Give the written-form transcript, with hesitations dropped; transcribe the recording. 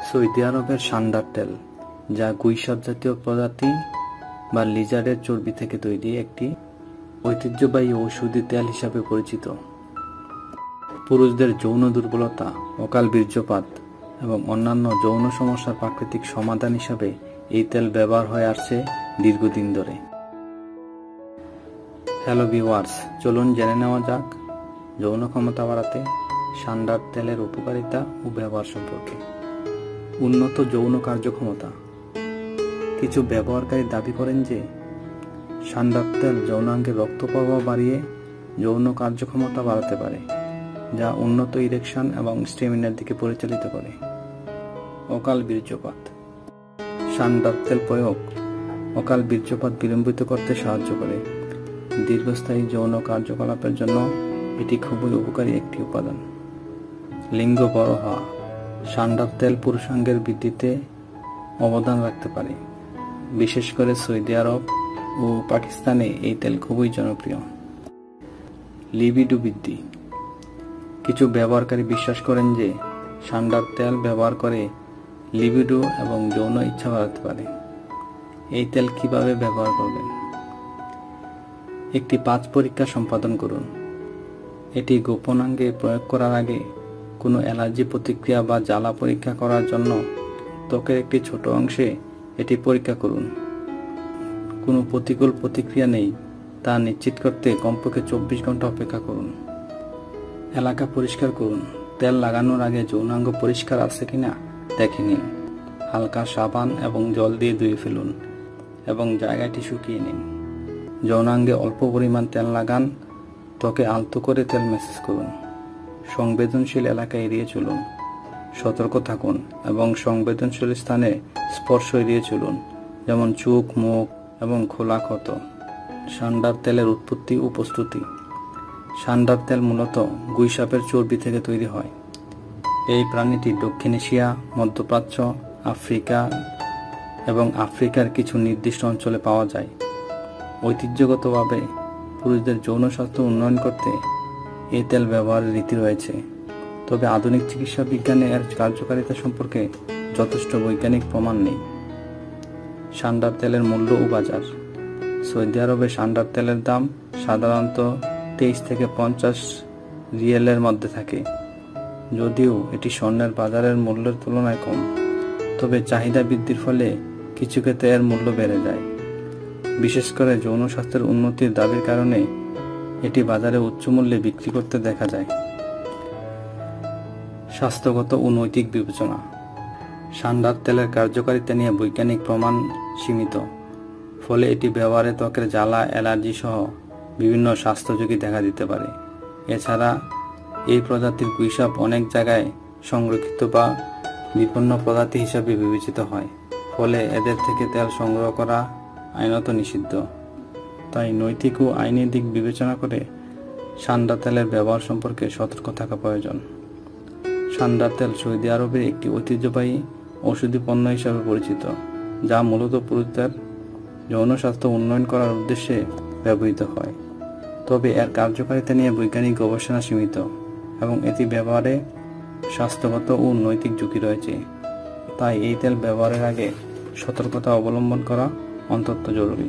Saudi আরবের সান্ডার তেল, যা গুইসাপ জাতীয় প্রজাতি বা লিজার্ডের চর্বি থেকে তৈরি একটি ঐতিহ্যবাহী ঔষধি তেল হিসাবে পরিচিত। পুরুষদের যৌন দুর্বলতা, অকাল বীর্যপাত এবং অন্যান্য যৌন সমস্যার প্রাকৃতিক সমাধান হিসাবে এই তেল ব্যবহার হয়ে আসছে দীর্ঘদিন ধরে। হ্যালো ভিউয়ার্স, চলুন জেনে নেওয়া যাক যৌন ক্ষমতা বাড়াতে সান্ডার তেলের উপকারিতা ও ব্যবহার সম্পর্কে। উন্নত যৌন কার্যক্ষমতা। কিছু ব্যবহারকারী দাবি করেন যে সান্ডার তেল যৌনাঙ্গের রক্ত প্রবাহ বাড়িয়ে যৌন কার্যক্ষমতা বাড়াতে পারে, যা উন্নত ইরেকশন এবং স্টেমিনার দিকে পরিচালিত করে। অকাল বীর্যপাত। সান্ডার তেল প্রয়োগ অকাল বীর্যপাত বিলম্বিত করতে সাহায্য করে। দীর্ঘস্থায়ী যৌন কার্যকলাপের জন্য এটি খুবই উপকারী একটি উপাদান। লিঙ্গ বড় হওয়া। সান্ডার তেল পুরুষাঙ্গের বৃদ্ধিতে অবদান রাখতে পারে। বিশেষ করে সৌদি আরব ও পাকিস্তানে এই তেল খুবই জনপ্রিয়। লিবিডো বৃদ্ধি। কিছু ব্যবহারকারী বিশ্বাস করেন যে সান্ডার তেল ব্যবহার করে লিবিডো এবং যৌন ইচ্ছা বাড়াতে পারে। এই তেল কিভাবে ব্যবহার করবেন? একটি পাঁচ পরীক্ষা সম্পাদন করুন। এটি গোপনাঙ্গে প্রয়োগ করার আগে কোনো অ্যালার্জি প্রতিক্রিয়া বা জ্বালা পরীক্ষা করার জন্য ত্বকের একটি ছোট অংশে এটি পরীক্ষা করুন। কোনো প্রতিকূল প্রতিক্রিয়া নেই তা নিশ্চিত করতে কমপক্ষে 24 ঘন্টা অপেক্ষা করুন। এলাকা পরিষ্কার করুন। তেল লাগানোর আগে যৌনাঙ্গ পরিষ্কার আছে কিনা দেখে নিন। হালকা সাবান এবং জল দিয়ে ধুয়ে ফেলুন এবং জায়গাটি শুকিয়ে নিন। যৌনাঙ্গে অল্প পরিমাণ তেল লাগান। ত্বকে আলতো করে তেল ম্যাসেজ করুন। সংবেদনশীল এলাকা এড়িয়ে চলুন। সতর্ক থাকুন এবং সংবেদনশীল স্থানে স্পর্শ এড়িয়ে চলুন, যেমন চোখ, মুখ এবং খোলা ক্ষত। সান্ডার তেলের উৎপত্তি ও প্রস্তুতি। সান্ডার তেল মূলত গুইসাপের চর্বি থেকে তৈরি হয়। এই প্রাণীটি দক্ষিণ এশিয়া, মধ্যপ্রাচ্য, আফ্রিকা এবং আফ্রিকার কিছু নির্দিষ্ট অঞ্চলে পাওয়া যায়। ঐতিহ্যগতভাবে পুরুষদের যৌন স্বাস্থ্য উন্নয়ন করতে এই তেল ব্যবহারের রীতি রয়েছে, তবে আধুনিক চিকিৎসা বিজ্ঞানে এর কার্যকারিতা সম্পর্কে যথেষ্ট বৈজ্ঞানিক প্রমাণ নেই। সান্ডার তেলের মূল্য ও বাজার। সৌদি আরবে সান্ডার তেলের দাম সাধারণত 23 থেকে 50 রিয়েলের মধ্যে থাকে, যদিও এটি স্বর্ণের বাজারের মূল্যের তুলনায় কম। তবে চাহিদা বৃদ্ধির ফলে কিছু ক্ষেত্রে এর মূল্য বেড়ে যায়। বিশেষ করে যৌন স্বাস্থ্যের উন্নতির দাবির কারণে এটি বাজারে উচ্চ মূল্যে বিক্রি করতে দেখা যায়। স্বাস্থ্যগত ও নৈতিক বিবেচনা। সান্ডার তেলের কার্যকারিতা নিয়ে বৈজ্ঞানিক প্রমাণ সীমিত, ফলে এটি ব্যবহারে ত্বকের জ্বালা, অ্যালার্জি সহ বিভিন্ন স্বাস্থ্য ঝুঁকি দেখা দিতে পারে। এছাড়া এই প্রজাতির গুইসাপ অনেক জায়গায় সংরক্ষিত বা বিপন্ন প্রজাতি হিসাবে বিবেচিত হয়, ফলে এদের থেকে তেল সংগ্রহ করা আইনত নিষিদ্ধ। তাই নৈতিক ও আইনি দিক বিবেচনা করে সান্ডার তেলের ব্যবহার সম্পর্কে সতর্ক থাকা প্রয়োজন। সান্ডার তেল সৌদি আরবের একটি ঐতিহ্যবাহী ঔষধি পণ্য হিসাবে পরিচিত, যা মূলত পুরুষদের যৌন স্বাস্থ্য উন্নয়ন করার উদ্দেশ্যে ব্যবহৃত হয়। তবে এর কার্যকারিতা নিয়ে বৈজ্ঞানিক গবেষণা সীমিত এবং এটি ব্যবহারে স্বাস্থ্যগত ও নৈতিক ঝুঁকি রয়েছে। তাই এই তেল ব্যবহারের আগে সতর্কতা অবলম্বন করা অত্যন্ত জরুরি।